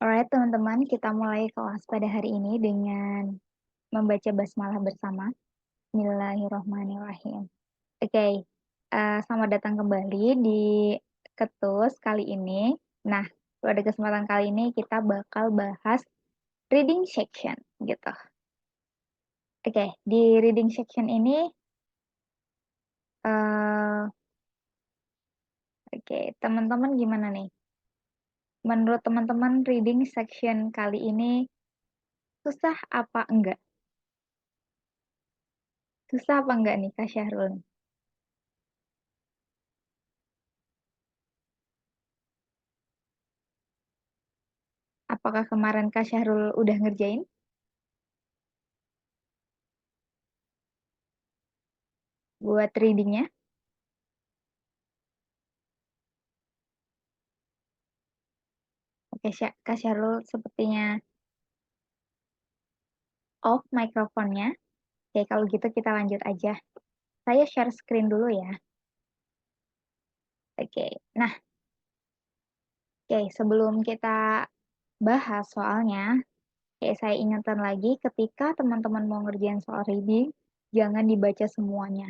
Alright, teman-teman, kita mulai kelas pada hari ini dengan membaca basmalah bersama. Bismillahirrahmanirrahim. Oke, selamat datang kembali di Ketus kali ini. Nah, pada kesempatan kali ini kita bakal bahas reading section gitu. Oke, di reading section ini, eh, oke, teman-teman gimana nih? Menurut teman-teman reading section kali ini susah apa enggak? Susah apa enggak nih, Kak Syahrul? Apakah kemarin Kak Syahrul udah ngerjain buat readingnya? Oke, Kak Syahrul sepertinya off mikrofonnya. Oke, kalau gitu kita lanjut aja. Saya share screen dulu ya. Oke, nah, oke, sebelum kita bahas soalnya, saya ingatkan lagi ketika teman-teman mau ngerjain soal reading, jangan dibaca semuanya.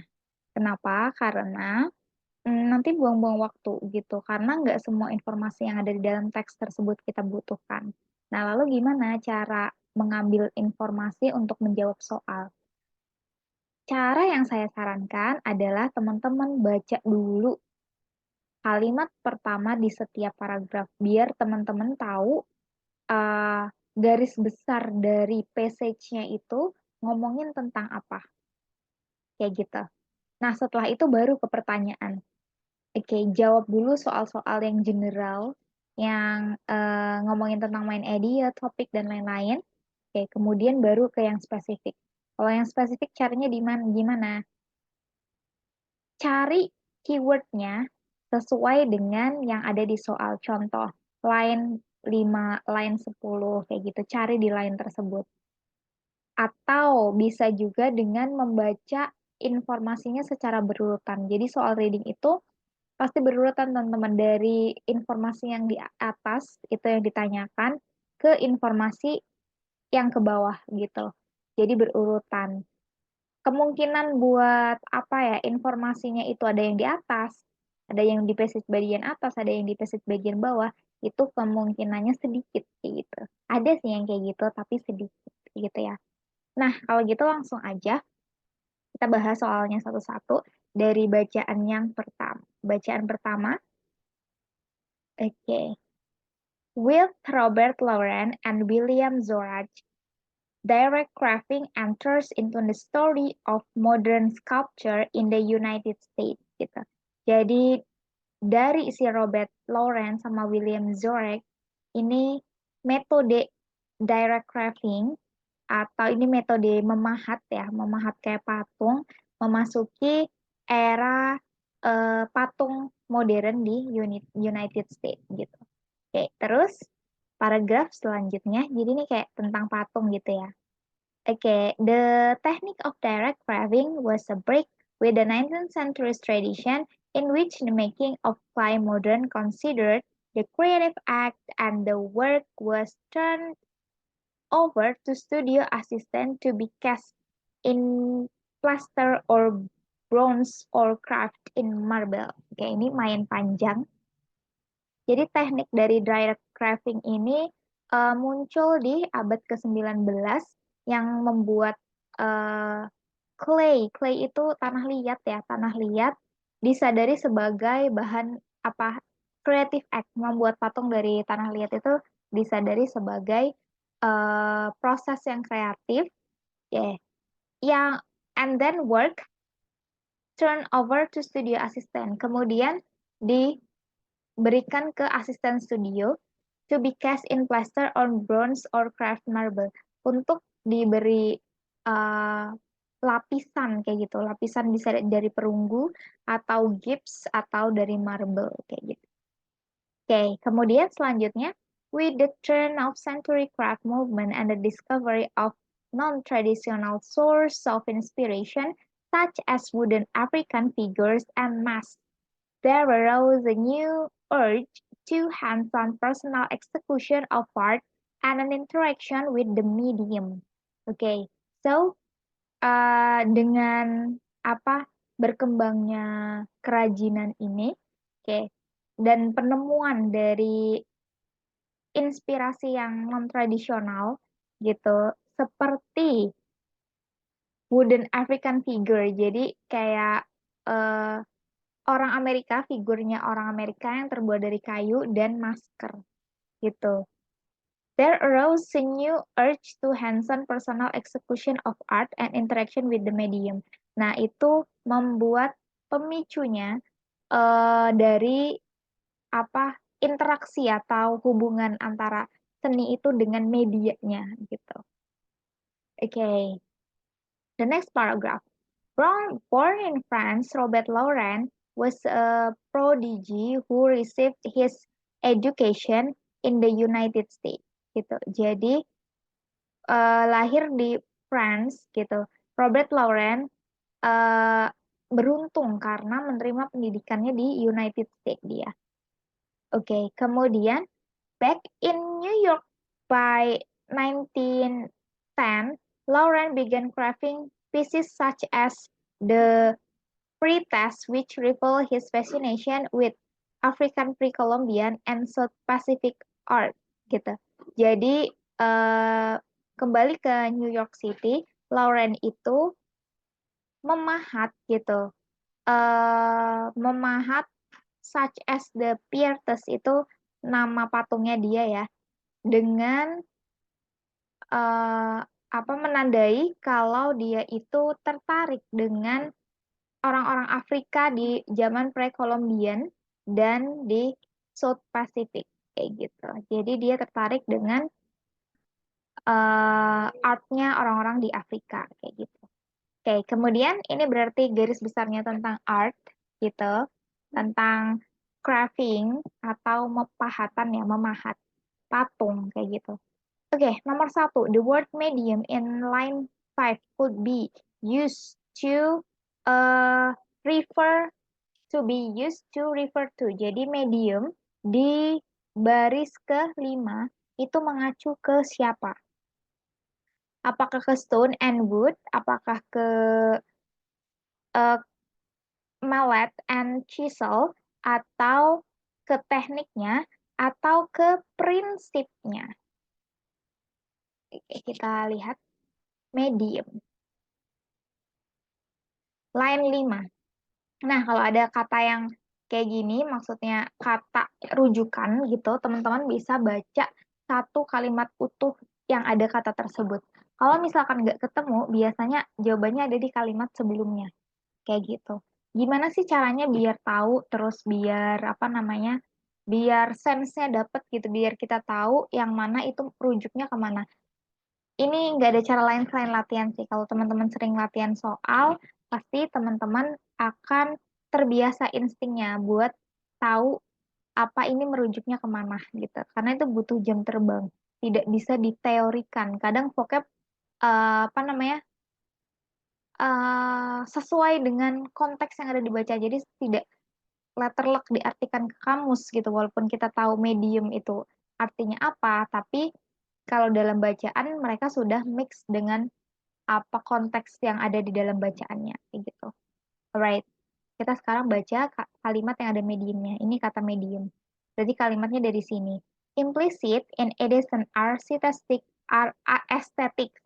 Kenapa? Karena nanti buang-buang waktu gitu, karena nggak semua informasi yang ada di dalam teks tersebut kita butuhkan. Nah, lalu gimana cara mengambil informasi untuk menjawab soal? Cara yang saya sarankan adalah teman-teman baca dulu kalimat pertama di setiap paragraf, biar teman-teman tahu uh, garis besar dari passage-nya itu ngomongin tentang apa, kayak gitu. Nah, setelah itu baru ke pertanyaan. Oke, jawab dulu soal-soal yang general, yang ngomongin tentang main idea, topik, dan lain-lain. Oke, kemudian baru ke yang spesifik. Kalau yang spesifik caranya di mana? Gimana? Cari keywordnya sesuai dengan yang ada di soal. Contoh, line 5, line 10, kayak gitu. Cari di line tersebut. Atau bisa juga dengan membaca informasinya secara berurutan. Jadi soal reading itu pasti berurutan teman-teman dari informasi yang di atas itu yang ditanyakan ke informasi yang ke bawah gitu. Jadi berurutan. Kemungkinan buat apa ya, informasinya itu ada yang di atas, ada yang di passage bagian atas, ada yang di passage bagian bawah, itu kemungkinannya sedikit gitu. Ada sih yang kayak gitu, tapi sedikit gitu ya. Nah, kalau gitu langsung aja kita bahas soalnya satu-satu dari bacaan yang pertama. Bacaan pertama, oke. With Robert Lauren and William Zorach, direct crafting enters into the story of modern sculpture in the United States gitu. Jadi dari si Robert Lawrence sama William Zorach ini metode direct crafting atau ini metode memahat ya, memahat kayak patung memasuki era patung modern di United States gitu. Oke, terus paragraf selanjutnya jadi ini kayak tentang patung gitu ya. Okay, the technique of direct carving was a break with the 19th century tradition in which the making of clay modern considered the creative act and the work was turned over to studio assistant to be cast in plaster or bronze or craft in marble. Oke, ini main panjang. Jadi teknik dari direct carving ini muncul di abad ke-19 yang membuat eh, clay. Clay itu tanah liat ya, tanah liat disadari sebagai bahan apa creative act. Membuat patung dari tanah liat itu disadari sebagai proses yang kreatif, ya, yang and then work turn over to studio assistant. Kemudian diberikan ke asisten studio to be cast in plaster on bronze or craft marble untuk diberi uh, lapisan kayak gitu. Lapisan bisa dari perunggu atau gips atau dari marble kayak gitu. Oke, kemudian selanjutnya with the turn of century craft movement and the discovery of non-traditional source of inspiration such as wooden African figures and masks, there arose a new urge to hands-on personal execution of art and an interaction with the medium. Okay, so dengan berkembangnya kerajinan ini, dan penemuan dari inspirasi yang non-tradisional gitu, seperti wooden African figure. Jadi kayak orang Amerika, figurnya orang Amerika yang terbuat dari kayu dan masker gitu. There arose a new urge to hands-on personal execution of art and interaction with the medium. Nah, itu membuat pemicunya dari interaksi atau hubungan antara seni itu dengan medianya gitu. Okay, the next paragraph. Born in France, Robert Laurent was a prodigy who received his education in the United States. Gitu. Jadi lahir di France gitu. Robert Laurent beruntung karena menerima pendidikannya di United States dia. Oke, kemudian back in New York by 1910, Laurent began crafting pieces such as the Pre-Test, which reveal his fascination with African Pre-Columbian and South Pacific art gitu. Jadi kembali ke New York City, Laurent itu memahat gitu, memahat such as the Piertes itu nama patungnya dia ya, dengan menandai kalau dia itu tertarik dengan orang-orang Afrika di zaman pre-Columbian dan di South Pacific kayak gitu. Jadi dia tertarik dengan artnya orang-orang di Afrika kayak gitu. Oke, kemudian ini berarti garis besarnya tentang art gitu, tentang crafting atau memahat patung kayak gitu. Oke, nomor 1, the word medium in line 5 could be used to refer to. Jadi medium di baris ke-5 itu mengacu ke siapa? Apakah ke stone and wood? Apakah ke mallet and chisel? Atau ke tekniknya? Atau ke prinsipnya? Oke, kita lihat medium. Line 5. Nah, kalau ada kata yang kayak gini, maksudnya kata rujukan gitu, teman-teman bisa baca satu kalimat utuh yang ada kata tersebut. Kalau misalkan nggak ketemu, biasanya jawabannya ada di kalimat sebelumnya. Kayak gitu. Gimana sih caranya biar tahu, terus biar biar sense-nya dapet gitu, biar kita tahu yang mana itu rujuknya kemana. Ini nggak ada cara lain selain latihan sih. Kalau teman-teman sering latihan soal, pasti teman-teman akan terbiasa instingnya buat tahu apa ini merujuknya kemana gitu. Karena itu butuh jam terbang, tidak bisa diteorikan. Kadang vocab sesuai dengan konteks yang ada dibaca. Jadi tidak letterlock diartikan ke kamus gitu. Walaupun kita tahu medium itu artinya apa, tapi kalau dalam bacaan mereka sudah mix dengan apa konteks yang ada di dalam bacaannya gitu. Alright, kita sekarang baca kalimat yang ada mediumnya. Ini kata medium. Jadi kalimatnya dari sini. Implicit in it is an aesthetic,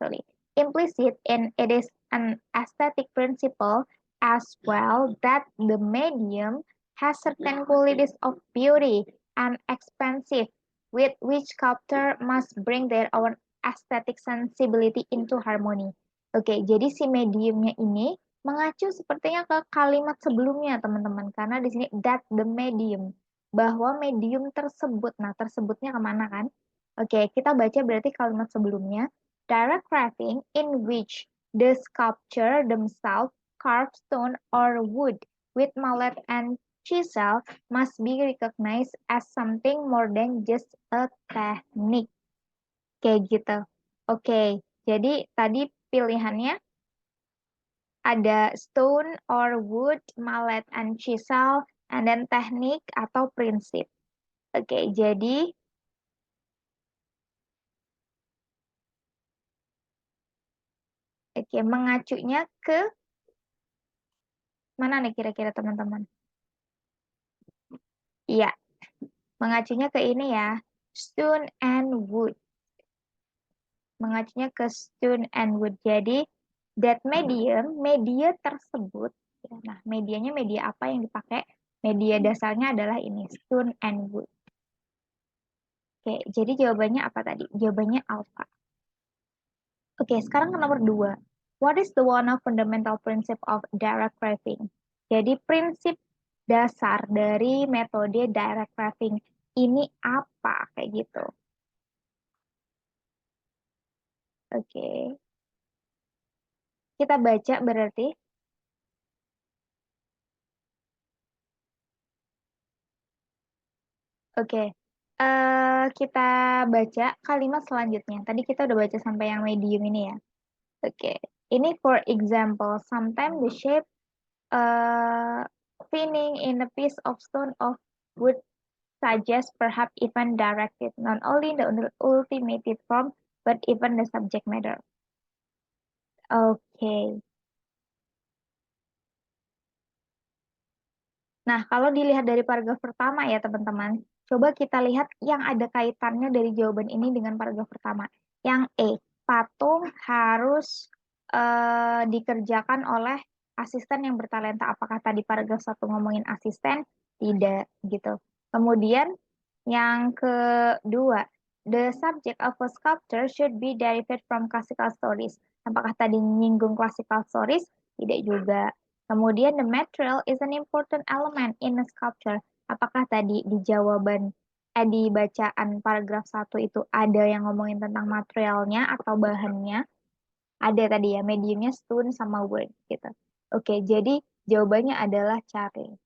sorry. Implicit in it is an aesthetic principle as well that the medium has certain qualities of beauty and expansive with which sculptor must bring their own aesthetic sensibility into harmony. Oke, jadi si mediumnya ini mengacu sepertinya ke kalimat sebelumnya, teman-teman. Karena di sini that the medium, bahwa medium tersebut. Nah, tersebutnya kemana kan? Oke, kita baca berarti kalimat sebelumnya. Direct crafting in which the sculpture themselves carve stone or wood with mallet and chisel must be recognized as something more than just a technique. Kayak gitu. Oke, jadi tadi pilihannya ada stone or wood, mallet and chisel, and then teknik atau prinsip. Oke, jadi mengacunya ke mana nih kira-kira teman-teman? Iya, mengacunya ke ini ya, stone and wood. Mengacunya ke stone and wood. Jadi, that medium, media tersebut, ya, nah medianya media apa yang dipakai? Media dasarnya adalah ini, stone and wood. Oke, jadi jawabannya apa tadi? Jawabannya alpha. Oke, sekarang ke nomor 2. What is the one of fundamental principle of direct graving? Jadi prinsip dasar dari metode direct graving ini apa? Kayak gitu. Oke, kita baca berarti. Oke, kita baca kalimat selanjutnya. Tadi kita udah baca sampai yang medium ini ya. Oke, ini for example, sometimes the shape uh, thinning in a piece of stone of wood suggests perhaps even directed not only the ultimate form but even the subject matter. Oke. Nah, kalau dilihat dari paragraf pertama ya teman-teman, coba kita lihat yang ada kaitannya dari jawaban ini dengan paragraf pertama. Yang E, patung harus dikerjakan oleh asisten yang bertalenta. Apakah tadi paragraf 1 ngomongin asisten? Tidak, gitu. Kemudian yang kedua, the subject of a sculpture should be derived from classical stories. Apakah tadi nyinggung classical stories? Tidak juga. Kemudian the material is an important element in a sculpture. Apakah tadi di jawaban di bacaan paragraf 1 itu ada yang ngomongin tentang materialnya atau bahannya? Ada tadi ya, mediumnya stone sama wood gitu. Oke, jadi jawabannya adalah charring.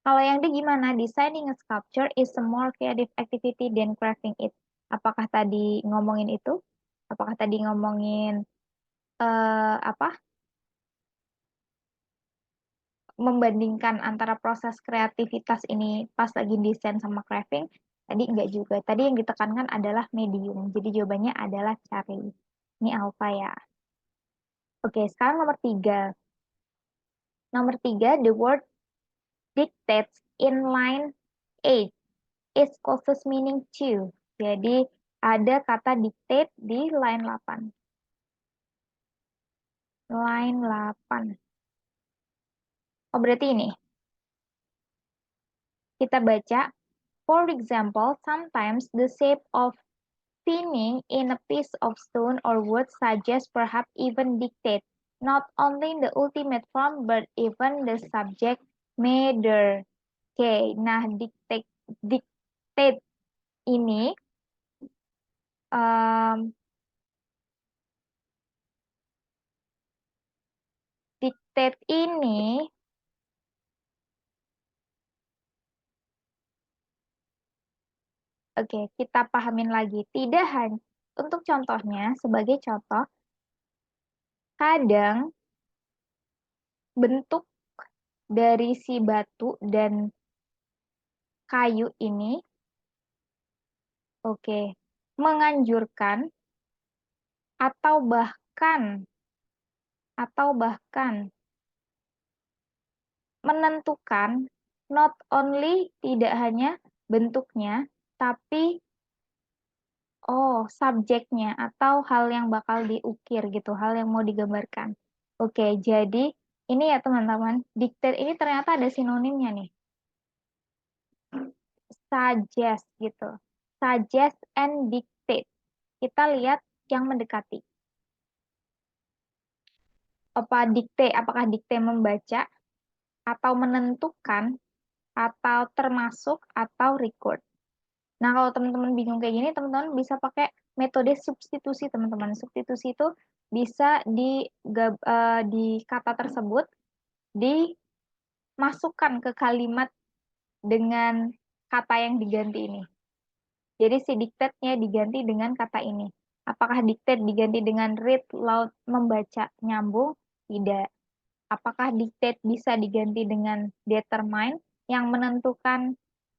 Kalau yang D gimana? Designing a sculpture is a more creative activity than crafting it. Apakah tadi ngomongin itu? Apakah tadi ngomongin apa? Membandingkan antara proses kreativitas ini pas lagi desain sama crafting? Tadi enggak juga. Tadi yang ditekankan adalah medium. Jadi jawabannya adalah cari. Ini alpha ya. Oke, sekarang nomor 3. Nomor 3, the word dictates in line 8 is closest meaning to. Jadi ada kata dictate di line 8. Line 8. Oh, berarti ini. Kita baca. For example, sometimes the shape of thinning in a piece of stone or wood suggests perhaps even dictate not only the ultimate form but even the subject matter. Oke, nah dictate ini um, dictate ini oke, kita pahamin lagi. Tidak hanya untuk contohnya, sebagai contoh, kadang bentuk dari si batu dan kayu ini, oke, menganjurkan atau bahkan menentukan not only tidak hanya bentuknya, tapi subjeknya atau hal yang bakal diukir gitu, hal yang mau digambarkan. Oke, jadi ini ya teman-teman, dictate ini ternyata ada sinonimnya nih. Suggest gitu. Suggest and dictate. Kita lihat yang mendekati. Apakah dikte membaca atau menentukan atau termasuk atau record. Nah, kalau teman-teman bingung kayak gini, teman-teman bisa pakai metode substitusi, teman-teman. Substitusi itu bisa di kata tersebut dimasukkan ke kalimat dengan kata yang diganti ini. Jadi si dictate-nya diganti dengan kata ini. Apakah dictate diganti dengan read, loud, membaca, nyambung? Tidak. Apakah dictate bisa diganti dengan determine yang menentukan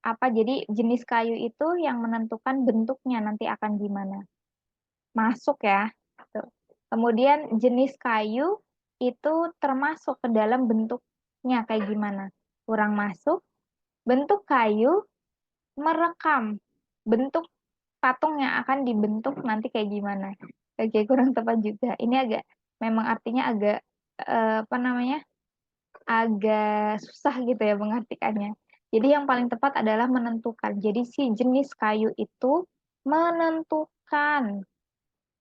apa? Jadi jenis kayu itu yang menentukan bentuknya nanti akan gimana. Masuk ya. Tuh. Kemudian jenis kayu itu termasuk ke dalam bentuknya kayak gimana. Kurang masuk. Bentuk kayu merekam bentuk patung yang akan dibentuk nanti kayak gimana. Oke, kurang tepat juga. Ini agak, memang artinya agak, apa namanya, agak susah gitu ya mengartikannya. Jadi yang paling tepat adalah menentukan. Jadi si jenis kayu itu menentukan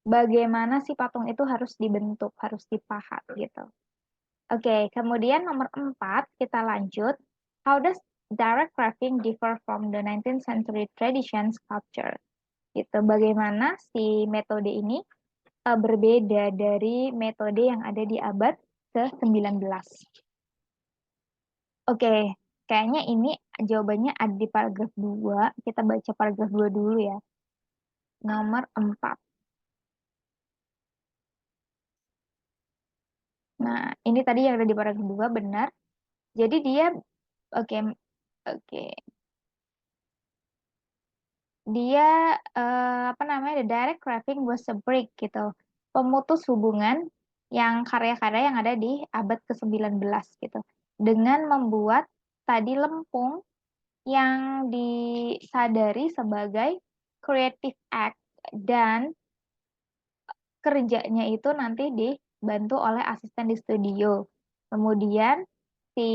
bagaimana si patung itu harus dibentuk, harus dipahat gitu. Oke, kemudian nomor 4 kita lanjut. How does direct carving differ from the 19th century tradition sculpture? Gitu. Bagaimana si metode ini berbeda dari metode yang ada di abad ke-19. Oke, kayaknya ini jawabannya ada di paragraf 2. Kita baca paragraf 2 dulu ya. Nomor 4. Nah, ini tadi yang ada di paragraf 2 benar. Jadi dia, oke, oke. Dia, apa namanya, the direct carving was a break gitu. Pemutus hubungan yang karya-karya yang ada di abad ke-19 gitu. Dengan membuat tadi lempung yang disadari sebagai creative act dan kerjanya itu nanti dibantu oleh asisten di studio. Kemudian si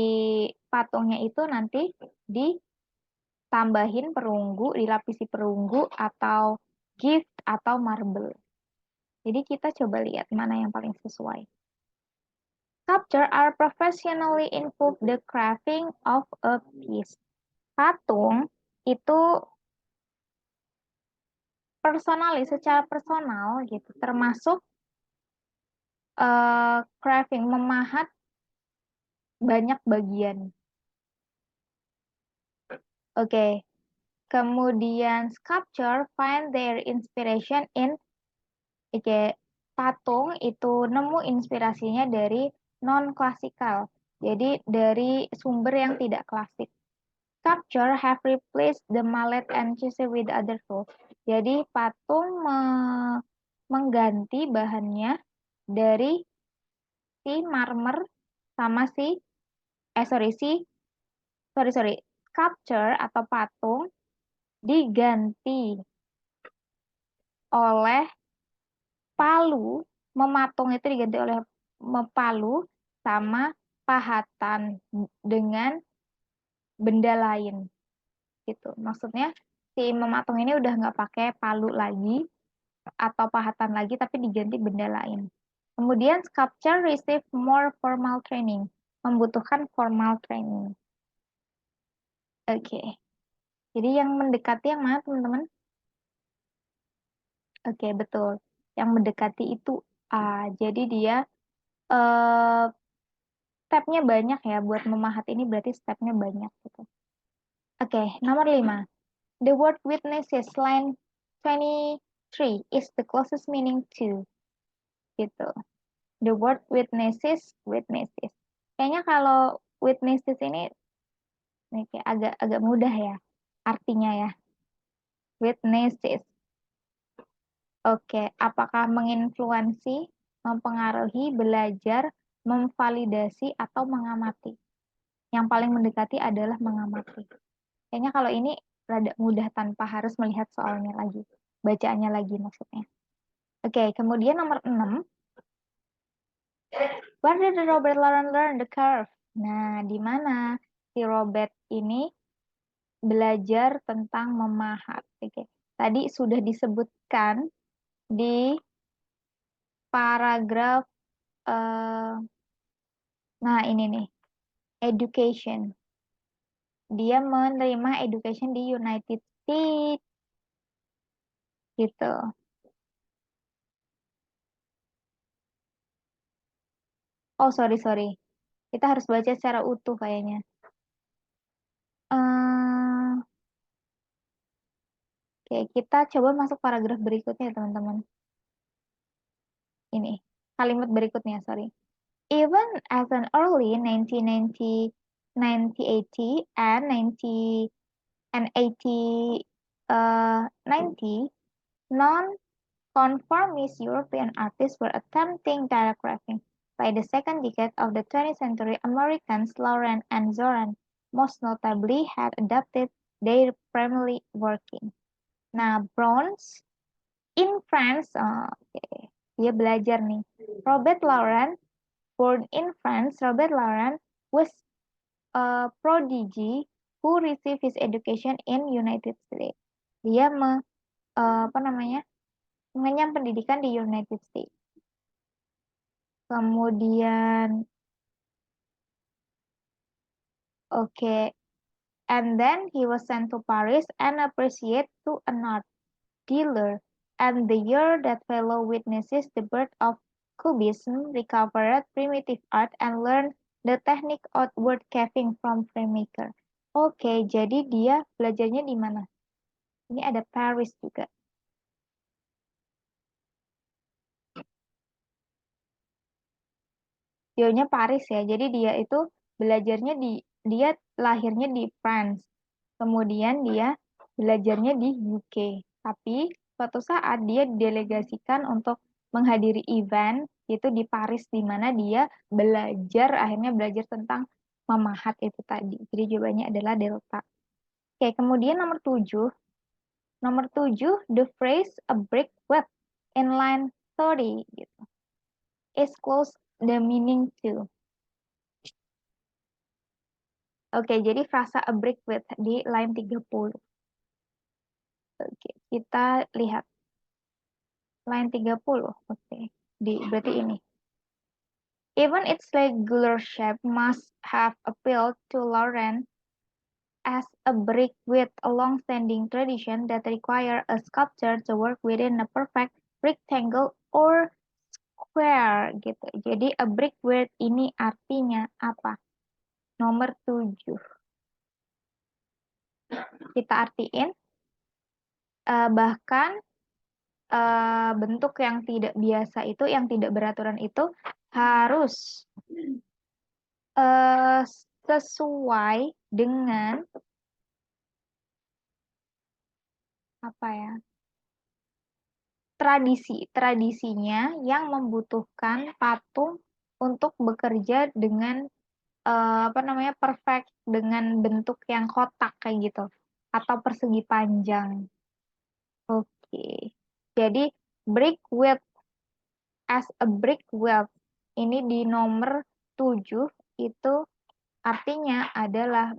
patungnya itu nanti ditambahin perunggu, dilapisi perunggu atau gift atau marble. Jadi kita coba lihat mana yang paling sesuai. Sculpture are professionally involved the crafting of a piece. Patung itu personalis secara personal gitu, termasuk crafting memahat banyak bagian. Oke. Kemudian sculpture find their inspiration in, oke, patung itu nemu inspirasinya dari non klasikal. Jadi dari sumber yang tidak klasik. Sculpture have replaced the mallet and chisel with other tools. Jadi patung mengganti bahannya dari si marmer sama si sorry, sculpture atau patung diganti oleh palu, mematung itu diganti oleh palu sama pahatan dengan benda lain gitu. Maksudnya si mematung ini udah nggak pakai palu lagi atau pahatan lagi, tapi diganti benda lain. Kemudian sculpture receive more formal training, membutuhkan formal training. Oke. Jadi yang mendekati yang mana teman-teman? Oke, betul. Yang mendekati itu A. Jadi dia eh, stepnya banyak ya. Buat memahat ini berarti stepnya banyak gitu. Oke, nomor 5. The word witnesses line 23 is the closest meaning to. Gitu. The word witnesses. Kayaknya kalau witnesses ini kayak agak mudah ya artinya ya. Witnesses. Oke, apakah menginfluensi, mempengaruhi, belajar, memvalidasi, atau mengamati? Yang paling mendekati adalah mengamati. Kayaknya kalau ini rada mudah tanpa harus melihat soalnya lagi. Bacaannya lagi maksudnya. Oke, kemudian nomor 6. Where did Robert Lauren learn the curve? Nah, di mana si Robert ini belajar tentang memahat? Oke. Tadi sudah disebutkan di paragraf, nah ini nih, education. Dia menerima education di United States gitu. Oh, sorry. Kita harus baca secara utuh kayaknya. Eh, Oke, kita coba masuk paragraf berikutnya ya, teman-teman. Ini, kalimat berikutnya, sorry. Even as an early 1980 and 1990 and 1890, non-conformist European artists were attempting direct graving. By the second decade of the 20th century, Americans Laurent and Zoran most notably had adapted their primary working. Nah, bronze in France, dia belajar nih. Robert Laurent, born in France, Robert Laurent was a prodigy who received his education in United States. Dia mengenyam pendidikan di United States. Kemudian, and then he was sent to Paris and appreciated to an art dealer. And the year that fellow witnesses the birth of Cubism, recovered primitive art and learned the technique of word carving from filmmaker. Jadi dia belajarnya di mana? Ini ada Paris juga. Dionya Paris ya. Jadi dia itu belajarnya dia lahirnya di France. Kemudian dia belajarnya di UK. Tapi suatu saat dia delegasikan untuk menghadiri event itu di Paris di mana dia akhirnya belajar tentang memahat itu tadi. Jadi jawabannya adalah delta. Kemudian nomor 7. Nomor 7, the phrase a brick web in line 30 gitu. Is close the meaning to. Jadi frasa a brick web di line 30. Kita lihat. Line 30. Berarti ini. Even its regular shape must have appealed to Laurent as a brick with a long-standing tradition that require a sculptor to work within a perfect rectangle or square gitu. Jadi a brick word ini artinya apa? Nomor 7. Kita artiin bahkan bentuk yang tidak biasa itu, yang tidak beraturan itu harus sesuai dengan tradisinya yang membutuhkan patung untuk bekerja dengan perfect dengan bentuk yang kotak kayak gitu atau persegi panjang. Jadi brick width as a brick width ini di nomor 7 itu artinya adalah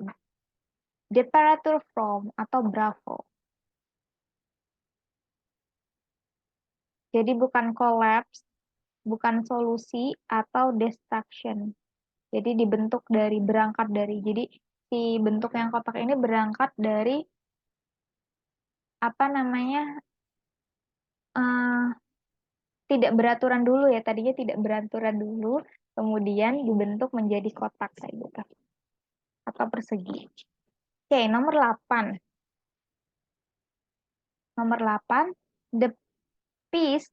departure from atau bravo. Jadi bukan collapse, bukan solusi atau destruction. Jadi berangkat dari. Jadi si bentuk yang kotak ini berangkat dari tidak beraturan dulu ya. Tadinya tidak beraturan dulu, kemudian dibentuk menjadi kotak kayak gitu. Atau persegi. Nomor 8. Nomor 8, the piece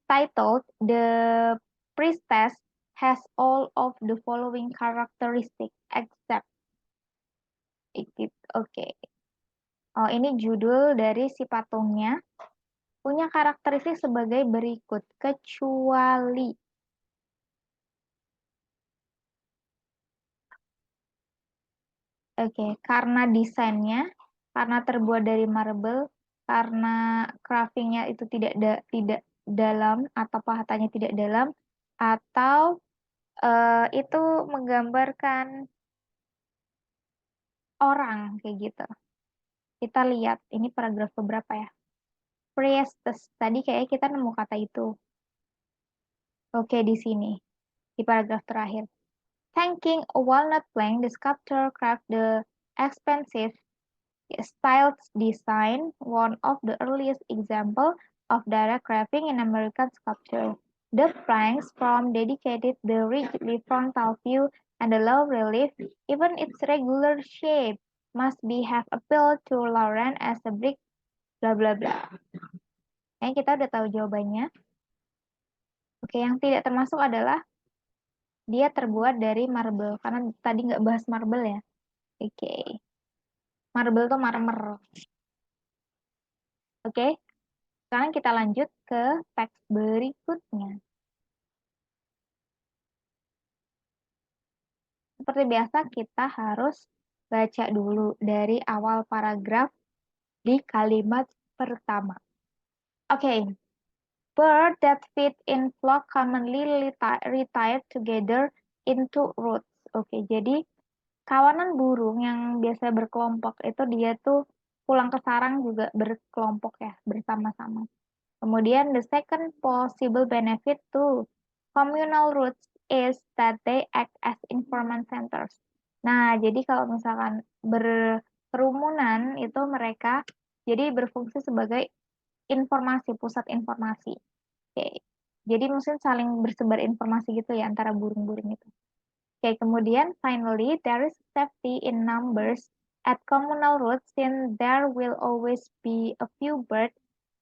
titled The Priestess has all of the following characteristics except ini judul dari si patungnya punya karakteristik sebagai berikut, kecuali karena desainnya, karena terbuat dari marble, karena carvingnya itu tidak dalam atau pahatannya tidak dalam, atau itu menggambarkan orang kayak gitu. Kita lihat ini paragraf beberapa ya. Priestess, tadi kayak kita nemu kata itu. Di sini di paragraf terakhir. Thanking a walnut plank, the sculptor craft the expensive styled design, one of the earliest example of direct carving in American sculpture. The planks from dedicated the rigidly frontal view and the low relief, even its regular shape, must be have appealed to Laurent as a brick, bla bla bla. Kita udah tahu jawabannya. Yang tidak termasuk adalah dia terbuat dari marble, karena tadi nggak bahas marble ya. Marble tuh marmer. Oke, sekarang kita lanjut ke teks berikutnya. Seperti biasa, kita harus baca dulu dari awal paragraf di kalimat pertama. Oke, birds that feed in flock commonly retire together into roots. Oke, jadi kawanan burung yang biasa berkelompok itu dia tuh pulang ke sarang juga berkelompok ya, bersama-sama. Kemudian the second possible benefit to communal roots is that they act as information centers. Nah, jadi kalau misalkan berkerumunan itu mereka jadi berfungsi sebagai informasi, pusat informasi. Oke. Jadi mungkin saling bersebar informasi gitu ya antara burung-burung itu. Oke, kemudian finally there is safety in numbers at communal roots since there will always be a few birds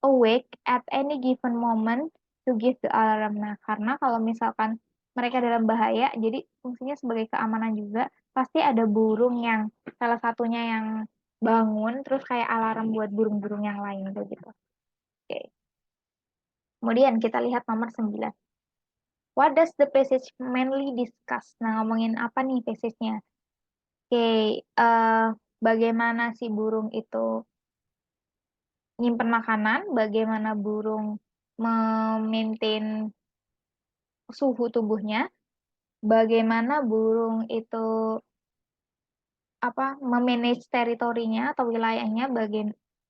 awake at any given moment to give the alarm. Nah, karena kalau misalkan mereka dalam bahaya, jadi fungsinya sebagai keamanan juga, pasti ada burung yang salah satunya yang bangun, terus kayak alarm buat burung-burung yang lain gitu. Oke. Kemudian kita lihat nomor 9. What does the passage mainly discuss? Nah, ngomongin apa nih passage-nya? Oke, bagaimana si burung itu nyimpen makanan, bagaimana burung memaintain suhu tubuhnya, bagaimana burung itu memanage teritorinya atau wilayahnya,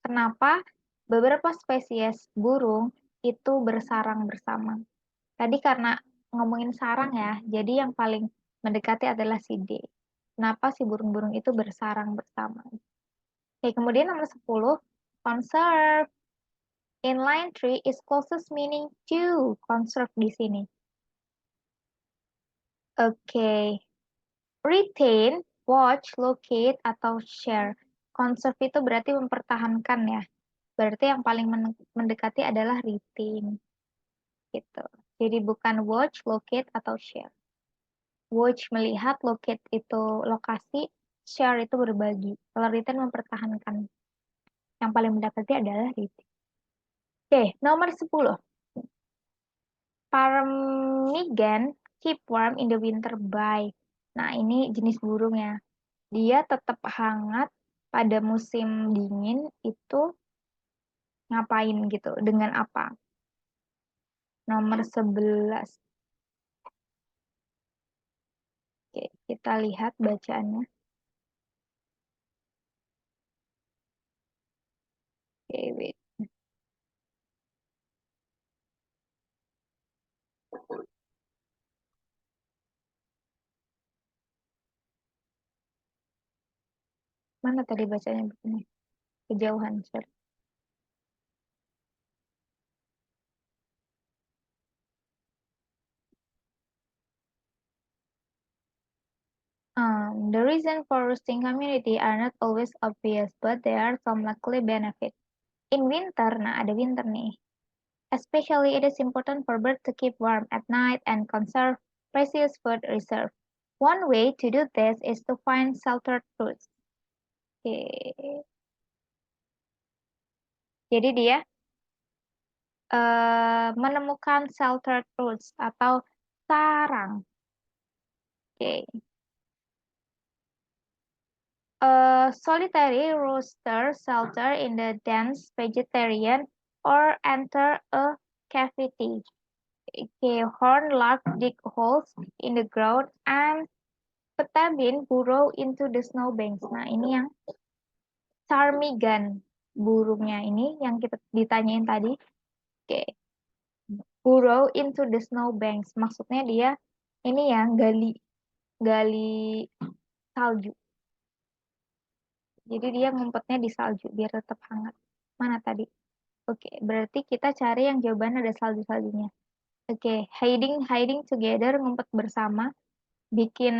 kenapa beberapa spesies burung itu bersarang bersama. Tadi karena ngomongin sarang ya, jadi yang paling mendekati adalah si D. Kenapa si burung-burung itu bersarang bersama? Oke, kemudian nomor 10, conserve. In line 3 is closest meaning to conserve di sini. Oke, retain, watch, locate, atau share. Conserve itu berarti mempertahankan ya. Berarti yang paling mendekati adalah retain. Gitu. Jadi bukan watch, locate, atau share. Watch melihat, locate itu lokasi, share itu berbagi. Kalau retain mempertahankan. Yang paling mendekati adalah retain. Oke, nomor 10. Ptarmigan keep warm in the winter by. Nah, ini jenis burung ya. Dia tetap hangat pada musim dingin itu ngapain gitu? Dengan apa? Nomor 11. Oke, kita lihat bacaannya. Oke, wait. Mana tadi bacanya begini? Kejauhan, sorry. The reason for roosting community are not always obvious, but there are some likely benefits. In winter, nah ada winter nih. Especially, it is important for birds to keep warm at night and conserve precious food reserve. One way to do this is to find sheltered roots. Oke. Jadi dia menemukan sheltered roots atau sarang. Oke. A solitary rooster shelter in the dense vegetarian or enter a cavity. Okay, horned lark dig holes in the ground and petabin burrow into the snowbanks. Nah, ini yang ptarmigan burungnya ini yang kita ditanyain tadi. Oke, burrow into the snowbanks. Maksudnya dia ini ya gali gali salju. Jadi dia ngumpetnya di salju biar tetap hangat. Mana tadi? Oke, berarti kita cari yang jawabannya ada salju-saljunya. Oke, hiding together, ngumpet bersama, bikin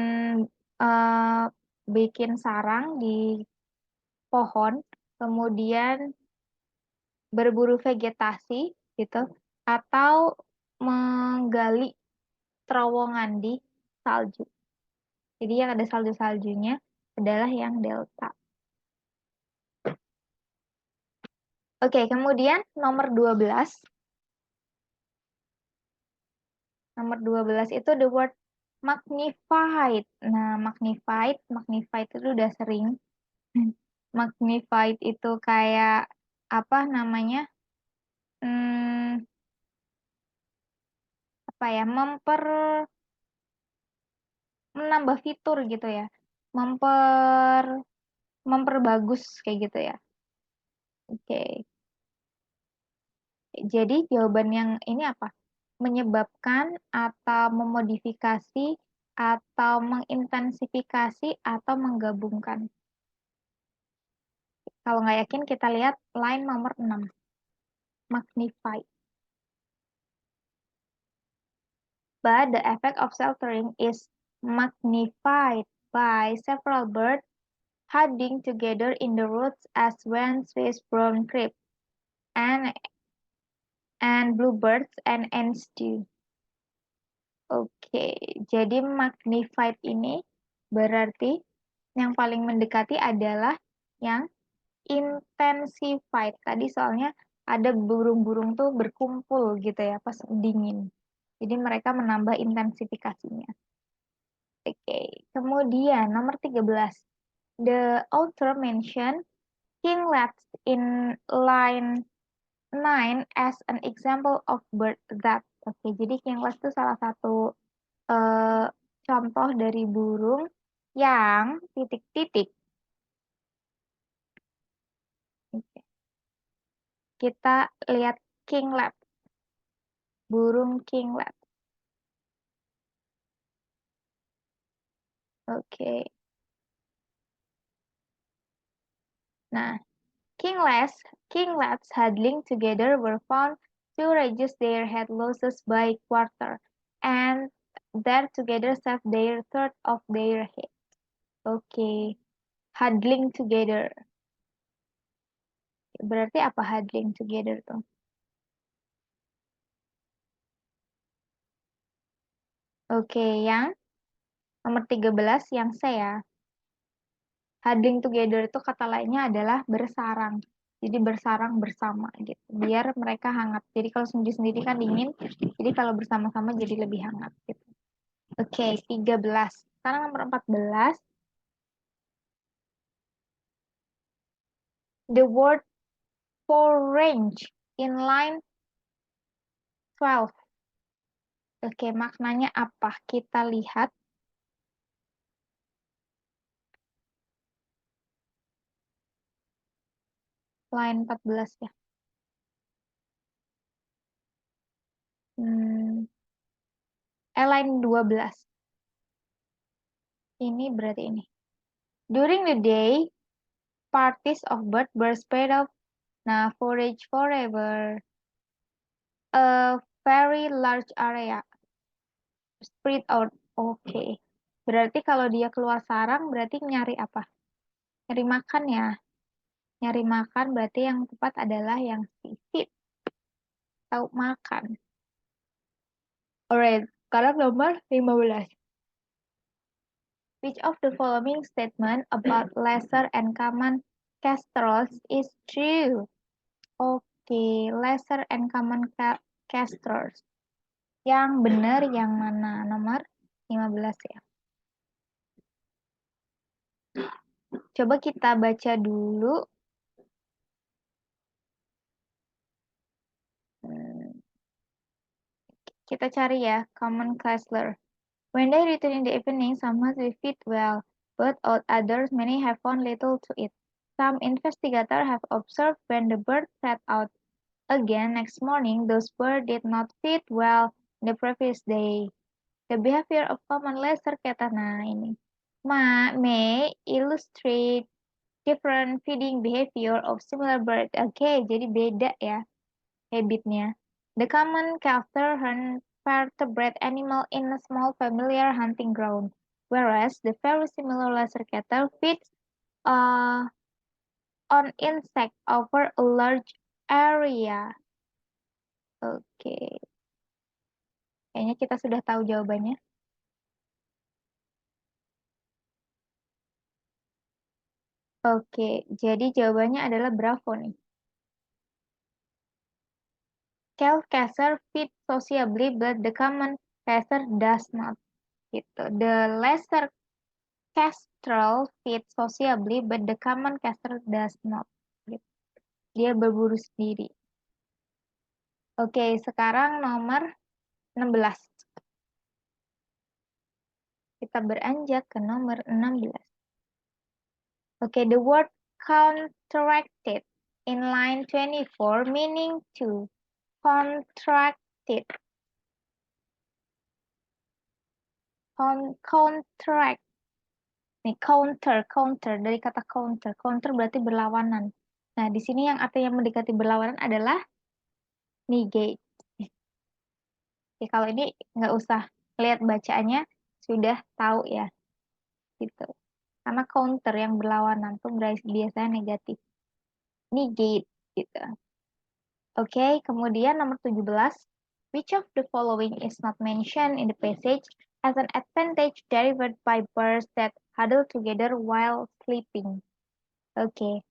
eh, bikin sarang di pohon, kemudian berburu vegetasi gitu, atau menggali terowongan di salju. Jadi yang ada salju-saljunya adalah yang delta. Oke, kemudian nomor 12. Nomor 12 itu the word magnified. Nah, magnified itu udah sering. Magnified itu kayak apa namanya? Hmm, apa ya? Menambah fitur gitu ya. Memperbagus kayak gitu ya. Oke. Jadi jawaban yang ini apa? Menyebabkan atau memodifikasi atau mengintensifikasi atau menggabungkan. Kalau nggak yakin kita lihat line nomor 6. Magnify. But the effect of sheltering is magnified by several birds hiding together in the roots as when Swiss brown creep and bluebirds and ants do. Oke, jadi magnified ini berarti yang paling mendekati adalah yang intensified. Tadi soalnya ada burung-burung tuh berkumpul gitu ya pas dingin. Jadi mereka menambah intensifikasinya. Oke, kemudian nomor 13. The author mentioned kinglets in line 9 as an example of bird that. Oke, jadi kinglets itu salah satu eh, contoh dari burung yang titik-titik. Oke, kita lihat kinglet, burung kinglet. Oke, nah kinglets huddling together were found to reduce their head losses by quarter, and that together save their third of their head. Oke, huddling together. Berarti apa huddling together tuh? Oke, yang nomor 13 yang C ya. Huddling together itu kata lainnya adalah bersarang. Jadi bersarang bersama gitu. Biar mereka hangat. Jadi kalau sendiri-sendiri kan dingin. Jadi kalau bersama-sama jadi lebih hangat gitu. Oke, 13. Sekarang nomor 14. The word for range in line 12. Oke, maknanya apa? Kita lihat line 14 ya. Hmm, line 12. Ini berarti ini. During the day, parties of birds were spread out. Nah, forage forever. A very large area. Spread out. Oke. Berarti kalau dia keluar sarang, berarti nyari apa? Nyari makan ya. Nyari makan berarti yang tepat adalah yang feed. Tahu makan. Alright, sekarang nomor 15. Which of the following statement about lesser and common kestrels is true? Oke, lesser and common kestrels. Yang benar yang mana? Nomor 15 ya. Coba kita baca dulu. Kita cari ya, common Chrysler. When they return in the evening, some must be fit well, but others many have found little to eat. Some investigators have observed when the birds set out again next morning, those birds did not feed well the previous day. The behavior of common lesser kata, nah ini, may illustrate different feeding behavior of similar birds. Oke, jadi beda ya habitnya. The common calfter hunt vertebrate animal in a small familiar hunting ground, whereas the very similar lesser cattle feeds uh, on insect over a large area. Oke, kayaknya kita sudah tahu jawabannya. Oke, jadi jawabannya adalah bravo nih. Kelp caser feed sociably, but the common caser does not. Gitu. The lesser kestrel feed sociably, but the common caster does not. Gitu. Dia berburu sendiri. Oke, sekarang nomor 16. Kita beranjak ke nomor 16. Oke, the word contracted in line 24 meaning to contracted. Contract. Nih, counter dari kata counter. Counter berarti berlawanan. Nah, di sini yang artinya mendekati berlawanan adalah negate. Oke, kalau ini nggak usah lihat bacaannya, sudah tahu ya. Gitu. Karena counter yang berlawanan tuh biasanya negatif. Negate. Gitu. Oke, kemudian nomor 17. Which of the following is not mentioned in the passage as an advantage derived by birds that huddle together while sleeping? Oke,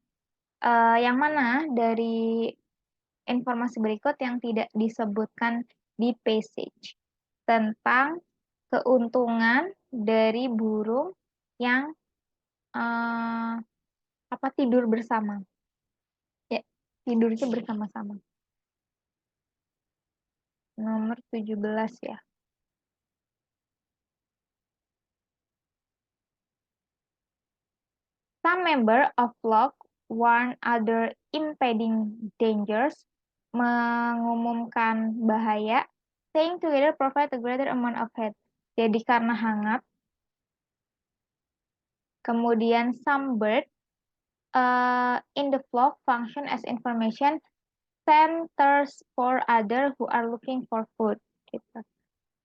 yang mana dari informasi berikut yang tidak disebutkan di passage tentang keuntungan dari burung yang tidur bersama? Ya, tidurnya bersama-sama. Nomor 17 ya. Some member of flock warn other impending dangers, mengumumkan bahaya, staying together provide a greater amount of heat. Jadi karena hangat. Kemudian some bird in the flock function as information centers for other who are looking for food. Gitu.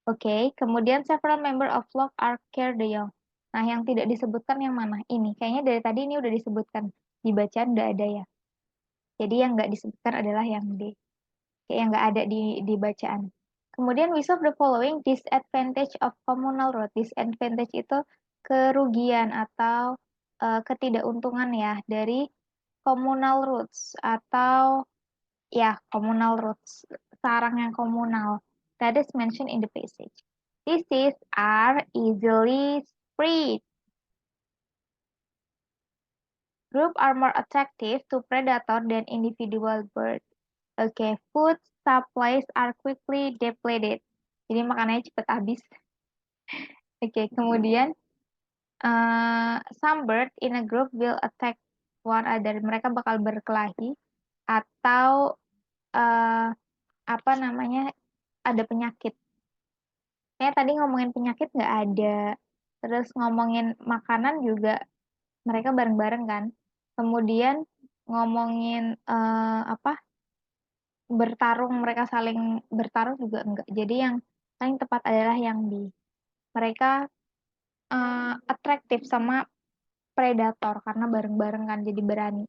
Oke, kemudian several member of flock are care the young. Nah, yang tidak disebutkan yang mana? Ini. Kayaknya dari tadi ini udah disebutkan. Di bacaan udah ada ya. Jadi yang nggak disebutkan adalah yang D. Kayak yang nggak ada di bacaan. Kemudian we solve the following disadvantage of communal road. Disadvantage itu kerugian atau ketidakuntungan ya dari communal routes atau ya communal routes, sarang yang komunal. That is mentioned in the passage. Diseases are easily spread. Group are more attractive to predator than individual birds. Okay, food supplies are quickly depleted. Jadi makanannya cepat habis. Oke, kemudian some bird in a group will attack one other. Mereka bakal berkelahi atau apa namanya ada penyakit. Kayak tadi ngomongin penyakit nggak ada. Terus ngomongin makanan juga mereka bareng-bareng kan. Kemudian ngomongin bertarung, mereka saling bertarung juga enggak. Jadi yang paling tepat adalah yang di mereka atraktif sama predator karena bareng-bareng kan jadi berani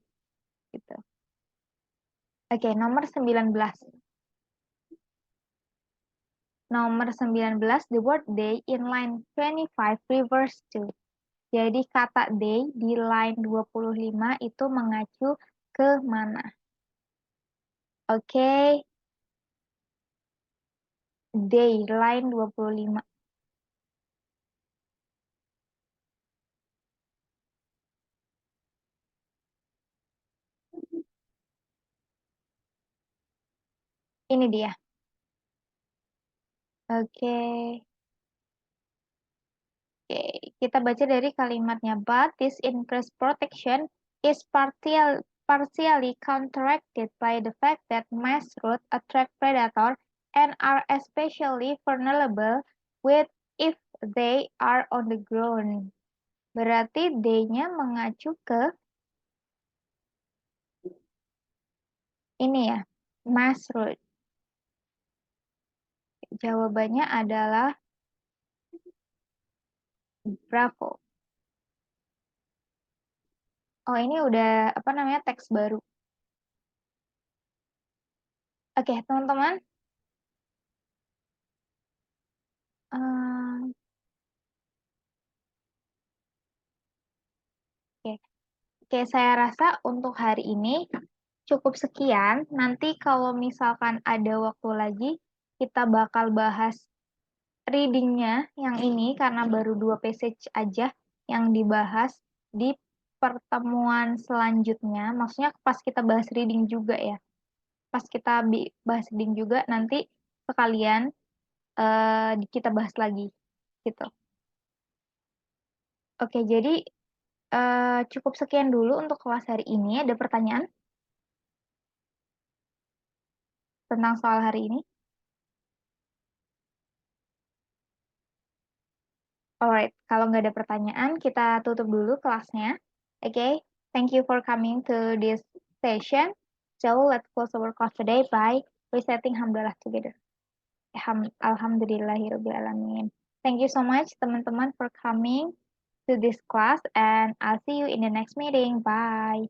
gitu. Oke, nomor 19. Nomor 19, the word day in line 25 refers to. Jadi kata day di line 25 itu mengacu ke mana? Oke, day line 25. Ini dia. Oke. Oke, kita baca dari kalimatnya. But this increased protection is partially counteracted by the fact that mass root attract predator and are especially vulnerable with if they are on the ground. Berarti D-nya mengacu ke ini ya, mass root. Jawabannya adalah Bravo. Oh, ini udah apa namanya teks baru. Oke, teman-teman. Oke, oke, saya rasa untuk hari ini cukup sekian. Nanti kalau misalkan ada waktu lagi, kita bakal bahas readingnya yang ini karena baru 2 passage aja yang dibahas di pertemuan selanjutnya. Maksudnya pas kita bahas reading juga ya. Pas kita bahas reading juga nanti sekalian kita bahas lagi gitu. Oke, jadi cukup sekian dulu untuk kelas hari ini. Ada pertanyaan tentang soal hari ini? Alright, kalau nggak ada pertanyaan, kita tutup dulu kelasnya. Okay, thank you for coming to this session. So let's close our class today by reciting Hamdalah together. Alhamdulillahirobbilalamin. Thank you so much teman-teman for coming to this class and I'll see you in the next meeting. Bye.